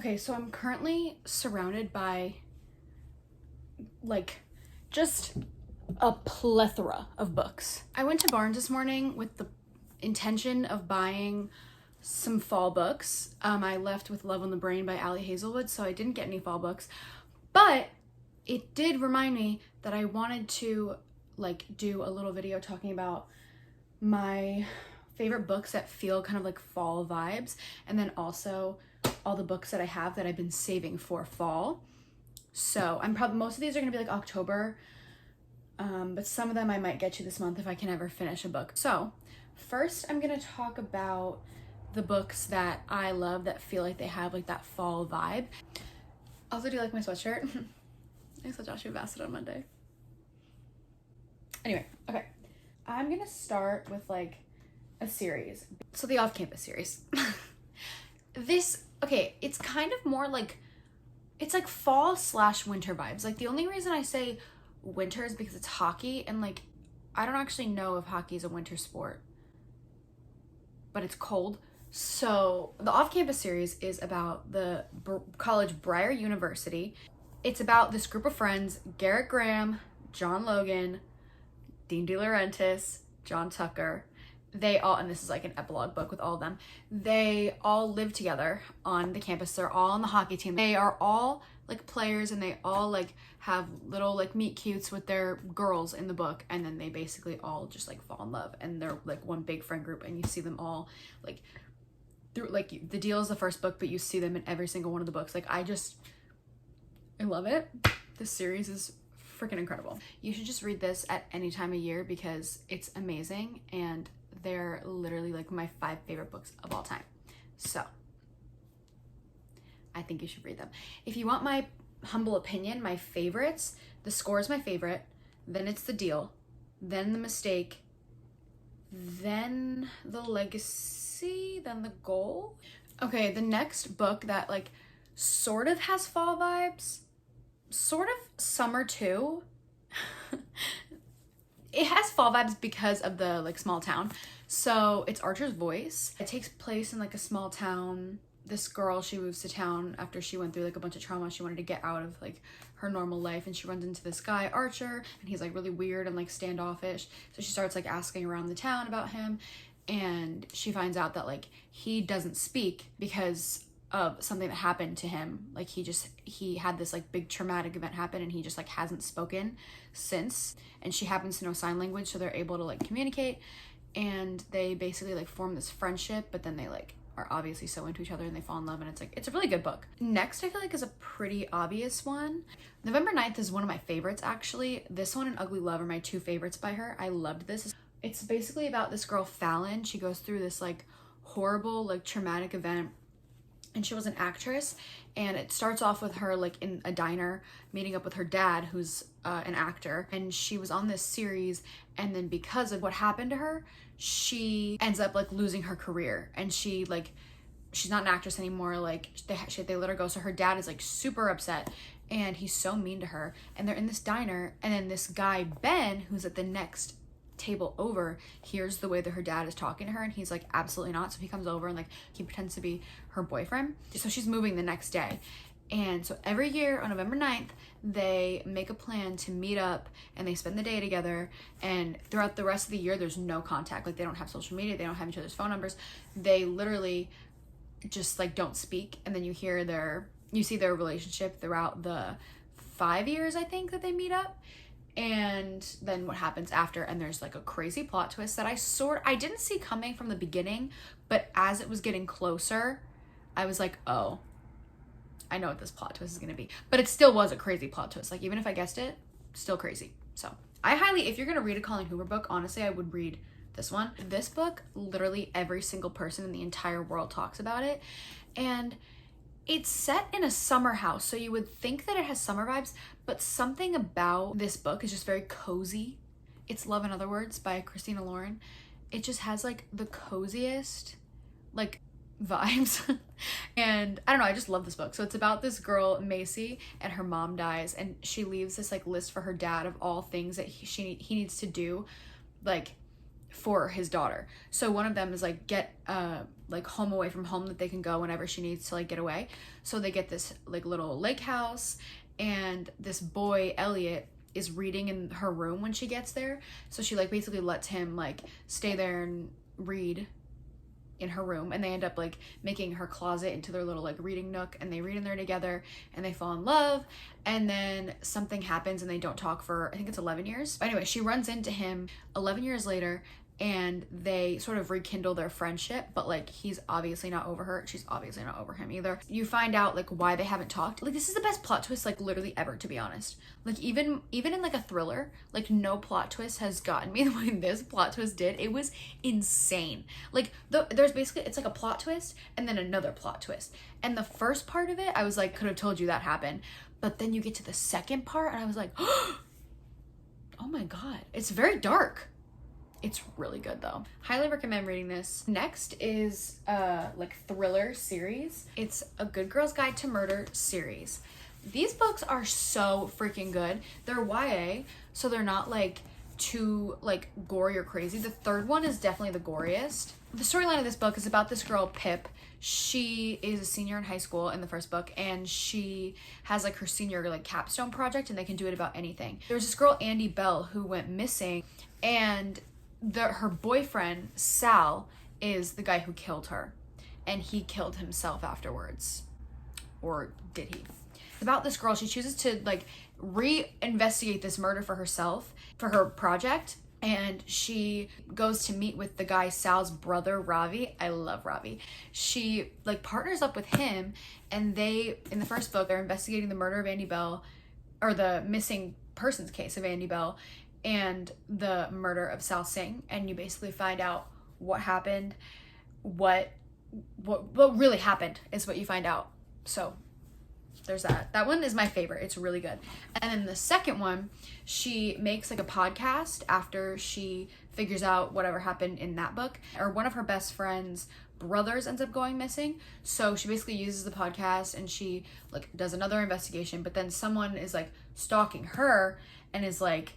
Okay, so I'm currently surrounded by like just a plethora of books. I went to Barnes this morning with the intention of buying some fall books. I left with Love on the Brain by Ali Hazelwood, so I didn't get any fall books, but it did remind me that I wanted to like do a little video talking about my favorite books that feel kind of like fall vibes, and then also all the books that I have that I've been saving for fall. So I'm probably, most of these are gonna be like October, but some of them I might get to this month if I can ever finish a book. So first I'm gonna talk about the books that I love that feel like they have like that fall vibe. Also, do you like my sweatshirt? I saw Joshua Bassett on Monday. Anyway, okay. I'm gonna start with like a series. So the Off-Campus series. It's kind of more like, it's like fall/winter vibes. Like the only reason I say winter is because it's hockey, and like, I don't actually know if hockey is a winter sport, but it's cold. So the Off-Campus series is about the college Briar University. It's about this group of friends, Garrett Graham, John Logan, Dean DeLaurentis, John Tucker. They all, and this is like an epilogue book with all of them, they all live together on the campus. They're all on the hockey team. They are all like players, and they all like have little like meet cutes with their girls in the book, and then they basically all just like fall in love, and they're like one big friend group, and you see them all like through, like The Deal is the first book, but you see them in every single one of the books. Like I love it. This series is freaking incredible. You should just read this at any time of year because it's amazing, and they're literally like my 5 favorite books of all time. So I think you should read them. If you want my humble opinion, my favorites, The Score is my favorite, then it's The Deal, then The Mistake, then The Legacy, then The Goal. Okay, the next book that like sort of has fall vibes, sort of summer too. It has fall vibes because of the like small town. So it's Archer's Voice. It takes place in like a small town. This girl, she moves to town after she went through like a bunch of trauma. She wanted to get out of like her normal life, and she runs into this guy, Archer, and he's like really weird and like standoffish. So she starts like asking around the town about him, and she finds out that like he doesn't speak because of something that happened to him. Like he had this like big traumatic event happen, and he just like hasn't spoken since, and she happens to know sign language, so they're able to like communicate, and they basically like form this friendship, but then they like are obviously so into each other and they fall in love, and it's a really good book. Next, I feel like is a pretty obvious one. November 9th is one of my favorites actually. This one and Ugly Love are my 2 favorites by her. I loved this. It's basically about this girl Fallon. She goes through this like horrible like traumatic event, and she was an actress, and it starts off with her like in a diner meeting up with her dad, who's an actor, and she was on this series, and then because of what happened to her, she ends up like losing her career, and she's not an actress anymore. Like they let her go, so her dad is like super upset, and he's so mean to her, and they're in this diner, and then this guy Ben, who's at the next table over, hears the way that her dad is talking to her, and he's like absolutely not. So he comes over and like he pretends to be her boyfriend. So she's moving the next day, and so every year on November 9th they make a plan to meet up, and they spend the day together, and throughout the rest of the year there's no contact. Like they don't have social media, they don't have each other's phone numbers, they literally just like don't speak. And then you see their relationship throughout the 5 years I think that they meet up, and then what happens after. And there's like a crazy plot twist that I didn't see coming from the beginning, but as it was getting closer I was like, oh, I know what this plot twist is gonna be. But it still was a crazy plot twist. Like even if I guessed it, still crazy. So if you're gonna read a Colleen Hoover book, honestly I would read this one. This book, literally every single person in the entire world talks about it, and it's set in a summer house, so you would think that it has summer vibes, but something about this book is just very cozy. It's Love in Other Words by Christina Lauren. It just has like the coziest like vibes. And I don't know, I just love this book. So it's about this girl Macy, and her mom dies, and she leaves this like list for her dad of all things that he needs to do like for his daughter. So one of them is like get like home away from home that they can go whenever she needs to like get away. So they get this like little lake house, and this boy Elliot is reading in her room when she gets there. So she like basically lets him like stay there and read in her room, and they end up like making her closet into their little like reading nook, and they read in there together and they fall in love. And then something happens and they don't talk for, I think it's 11 years. But anyway, she runs into him 11 years later, and they sort of rekindle their friendship, but like he's obviously not over her, she's obviously not over him either. You find out like why they haven't talked. Like this is the best plot twist like literally ever, to be honest. Like even in like a thriller, like no plot twist has gotten me the way this plot twist did. It was insane. Like there's basically, it's like a plot twist and then another plot twist, and the first part of it I was like, could have told you that happened, but then you get to the second part and I was like, oh my god, it's very dark. It's really good though. Highly recommend reading this. Next is like thriller series. It's A Good Girl's Guide to Murder series. These books are so freaking good. They're YA, so they're not like too like gory or crazy. The third one is definitely the goriest. The storyline of this book is about this girl Pip. She is a senior in high school in the first book, and she has like her senior like capstone project, and they can do it about anything. There's this girl Andy Bell who went missing, and her boyfriend Sal is the guy who killed her, and he killed himself afterwards, or did he? It's about this girl. She chooses to like re-investigate this murder for herself for her project, and she goes to meet with the guy Sal's brother Ravi. I love Ravi. She like partners up with him, and they, in the first book, they're investigating the murder of Andy Bell, or the missing persons case of Andy Bell, and the murder of Sal Singh, and you basically find out what happened, what really happened is what you find out. So there's that. That one is my favorite. It's really good. And then the second one, she makes like a podcast after she figures out whatever happened in that book, or one of her best friends' brothers ends up going missing. So she basically uses the podcast and she like does another investigation, but then someone is like stalking her and is like,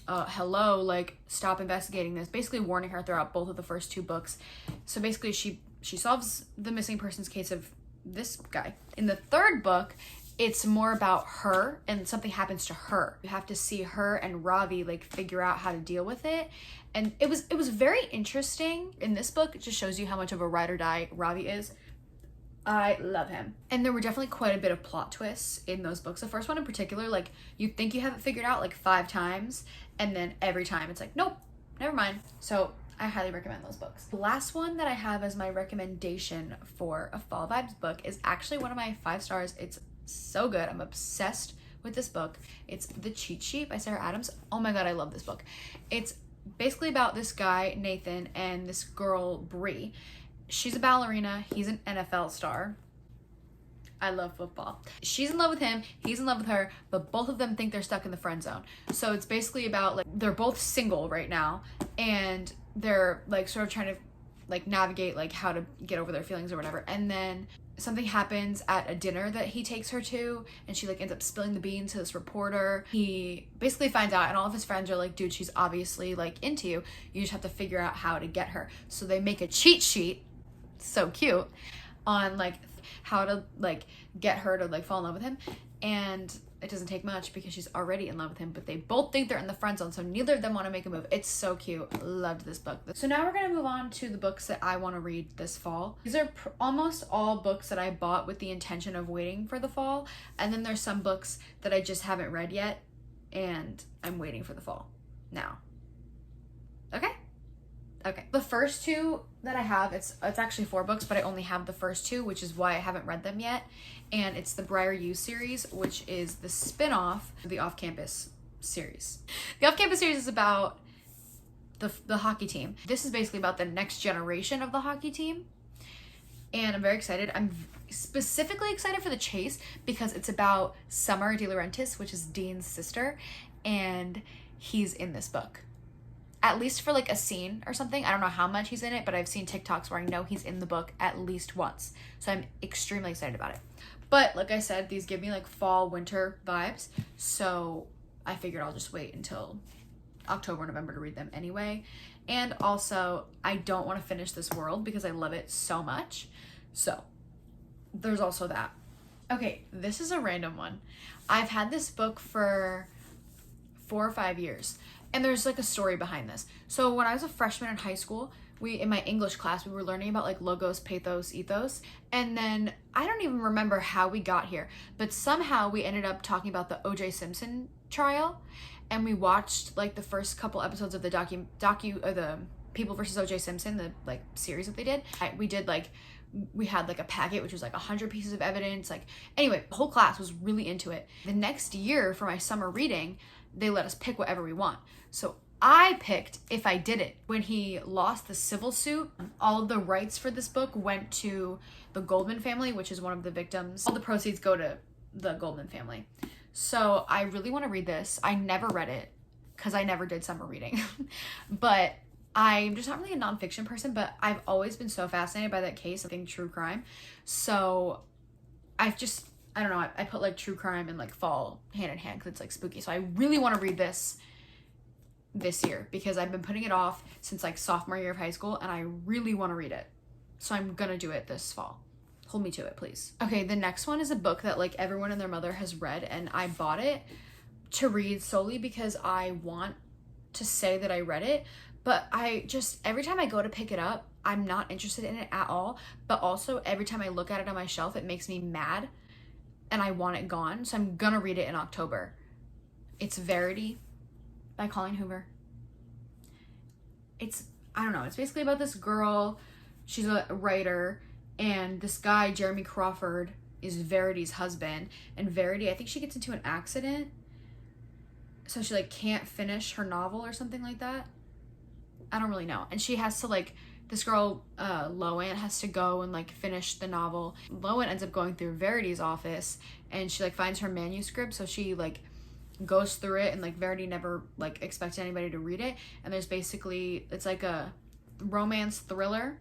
hello, like stop investigating this, basically warning her throughout both of the first two books. So basically she solves the missing persons case of this guy. In the third book, it's more about her, and something happens to her. You have to see her and Ravi like figure out how to deal with it. And it was very interesting. In this book, it just shows you how much of a ride or die Ravi is. I love him. And there were definitely quite a bit of plot twists in those books. The first one in particular, like you think you have it figured out like 5 times, and then every time it's like, nope, never mind. So I highly recommend those books. The last one that I have as my recommendation for a fall vibes book is actually one of my 5 stars. It's so good. I'm obsessed with this book. It's The Cheat Sheet by Sarah Adams. Oh my god, I love this book. It's basically about this guy, Nathan, and this girl, Bree. She's a ballerina. He's an NFL star. I love football. She's in love with him. He's in love with her, but both of them think they're stuck in the friend zone. So it's basically about like, they're both single right now, and they're like sort of trying to like navigate like how to get over their feelings or whatever. And then something happens at a dinner that he takes her to, and she like ends up spilling the beans to this reporter. He basically finds out, and all of his friends are like, dude, she's obviously like into you. You just have to figure out how to get her. So they make a cheat sheet, so cute, on like how to like get her to like fall in love with him. And it doesn't take much because she's already in love with him, but they both think they're in the friend zone, so neither of them want to make a move. It's so cute. Loved this book. So now we're gonna move on to the books that I want to read this fall. These are almost all books that I bought with the intention of waiting for the fall, and then there's some books that I just haven't read yet and I'm waiting for the fall now. Okay. The first 2 that I have, it's actually 4 books, but I only have the first 2, which is why I haven't read them yet. And it's the Briar U series, which is the spin-off of the Off Campus series. The Off Campus series is about the hockey team. This is basically about the next generation of the hockey team. And I'm very excited. I'm specifically excited for the chase because it's about Summer De Laurentiis, which is Dean's sister, and he's in this book. At least for like a scene or something. I don't know how much he's in it, but I've seen TikToks where I know he's in the book at least once. So I'm extremely excited about it. But like I said, these give me like fall, winter vibes. So I figured I'll just wait until October, November to read them anyway. And also, I don't want to finish this world because I love it so much. So there's also that. Okay, this is a random one. I've had this book for 4 or 5 years, and there's like a story behind this. So when I was a freshman in high school, in my English class, we were learning about like logos, pathos, ethos, and then I don't even remember how we got here, but somehow we ended up talking about the O.J. Simpson trial, and we watched like the first couple episodes of the the People versus O.J. Simpson, the like series that they did. We had like a packet which was like 100 pieces of evidence. Like, anyway, the whole class was really into it. The next year for my summer reading, they let us pick whatever we want. So I picked If I Did It. When he lost the civil suit, all of the rights for this book went to the Goldman family, which is one of the victims. All the proceeds go to the Goldman family. So I really want to read this. I never read it because I never did summer reading. But I'm just not really a nonfiction person, but I've always been so fascinated by that case, I think true crime. So I don't know, I put like true crime and like fall hand in hand because it's like spooky. So I really want to read this year because I've been putting it off since like sophomore year of high school, and I really want to read it. So I'm gonna do it this fall. Hold me to it, please. Okay, the next one is a book that like everyone and their mother has read, and I bought it to read solely because I want to say that I read it, but I just, every time I go to pick it up, I'm not interested in it at all. But also every time I look at it on my shelf, it makes me mad and I want it gone. So I'm gonna read it in October. It's Verity by Colleen Hoover. I don't know, it's basically about this girl. She's a writer, and this guy, Jeremy Crawford, is Verity's husband. And Verity, I think she gets into an accident, so she like can't finish her novel or something like that. I don't really know. And she has to like, this girl, Lowen, has to go and like finish the novel. Lowen ends up going through Verity's office, and she like finds her manuscript, so she like goes through it, and like Verity never like expected anybody to read it. And there's basically, it's like a romance thriller.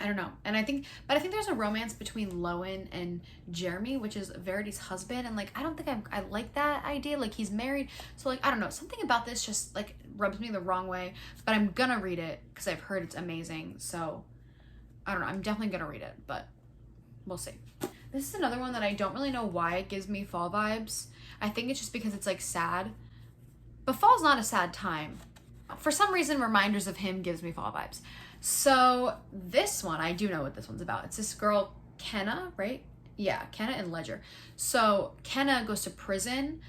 I don't know. And I think there's a romance between Lowen and Jeremy, which is Verity's husband. And like, I don't think I like that idea. Like, he's married. So like, I don't know. Something about this just like rubs me the wrong way, but I'm gonna read it because I've heard it's amazing. So I don't know. I'm definitely gonna read it, but we'll see. This is another one that I don't really know why it gives me fall vibes. I think it's just because it's like sad, but fall's not a sad time. For some reason, Reminders of Him gives me fall vibes. So this one, I do know what this one's about. It's this girl, Kenna, right? Yeah, Kenna and Ledger. So Kenna goes to prison.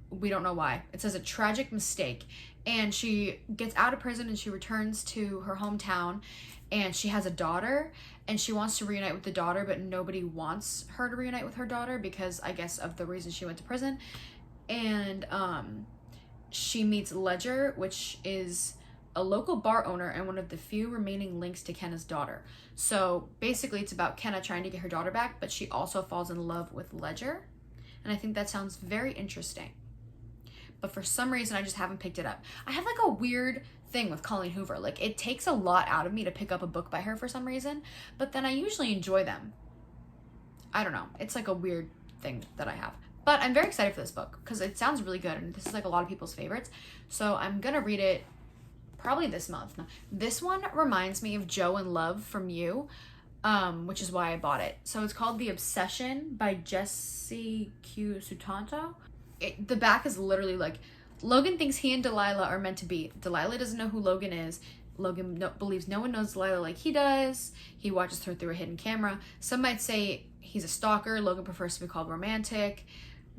We don't know why. It says a tragic mistake. And she gets out of prison and she returns to her hometown, and she has a daughter, and she wants to reunite with the daughter, but nobody wants her to reunite with her daughter because I guess of the reason she went to prison. And she meets Ledger, which is a local bar owner and one of the few remaining links to Kenna's daughter. So basically it's about Kenna trying to get her daughter back, but she also falls in love with Ledger. And I think that sounds very interesting. But for some reason, I just haven't picked it up. I have like a weird thing with Colleen Hoover. Like, it takes a lot out of me to pick up a book by her for some reason, but then I usually enjoy them. I don't know. It's like a weird thing that I have. But I'm very excited for this book because it sounds really good, and this is like a lot of people's favorites. So I'm gonna read it probably this month. This one reminds me of Joe in Love from You, which is why I bought it. So it's called The Obsession by Jesse Q. Sutanto. The back is literally like, Logan thinks he and Delilah are meant to be. Delilah doesn't know who Logan is. Logan believes no one knows Delilah like he does. He watches her through a hidden camera. Some might say he's a stalker. Logan prefers to be called romantic.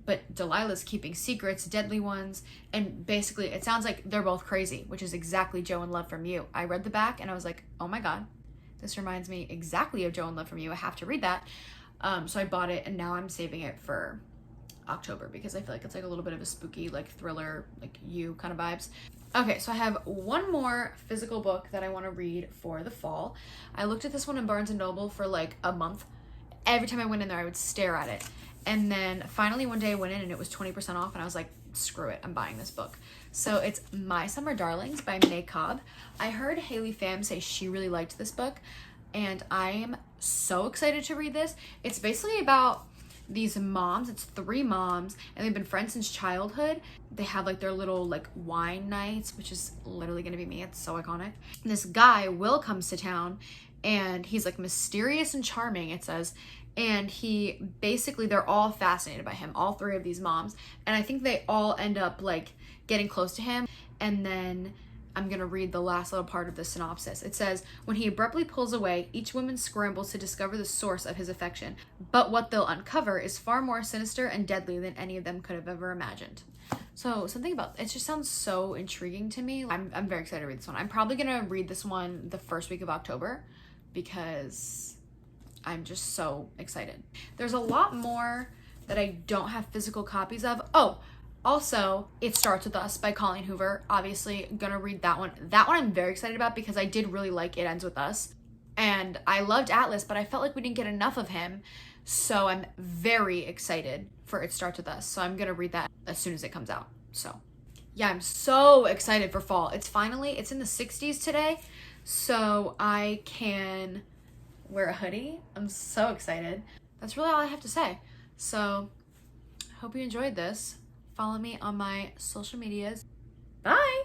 But Delilah's keeping secrets, deadly ones. And basically, it sounds like they're both crazy, which is exactly Joe in Love from You. I read the back and I was like, oh my God, this reminds me exactly of Joe in Love from You. I have to read that. So I bought it, and now I'm saving it for October because I feel like it's like a little bit of a spooky, like thriller, like You kind of vibes. Okay, so I have one more physical book that I want to read for the fall. I looked at this one in Barnes & Noble for like a month. Every time I went in there, I would stare at it. And then finally one day I went in and it was 20% off, and I was like, screw it, I'm buying this book. So it's My Summer Darlings by May Cobb. I heard Haley Pham say she really liked this book, and I am so excited to read this. It's basically about these moms, it's 3 moms, and they've been friends since childhood. They have like their little like wine nights, which is literally gonna be me. It's so iconic. And this guy, Will, comes to town, and he's like mysterious and charming, it says. And he basically, they're all fascinated by him, all 3 of these moms. And I think they all end up like getting close to him. And then I'm gonna read the last little part of the synopsis. It says, when he abruptly pulls away, each woman scrambles to discover the source of his affection. But what they'll uncover is far more sinister and deadly than any of them could have ever imagined. So something about it just sounds so intriguing to me. I'm very excited to read this one. I'm probably gonna read this one the first week of October because I'm just so excited. There's a lot more that I don't have physical copies of. Oh, also, It Starts With Us by Colleen Hoover. Obviously, gonna read that one. That one I'm very excited about because I did really like It Ends With Us. And I loved Atlas, but I felt like we didn't get enough of him. So I'm very excited for It Starts With Us. So I'm gonna read that as soon as it comes out. So yeah, I'm so excited for fall. It's in the 60s today. So I can wear a hoodie. I'm so excited. That's really all I have to say. So hope you enjoyed this. Follow me on my social medias. Bye.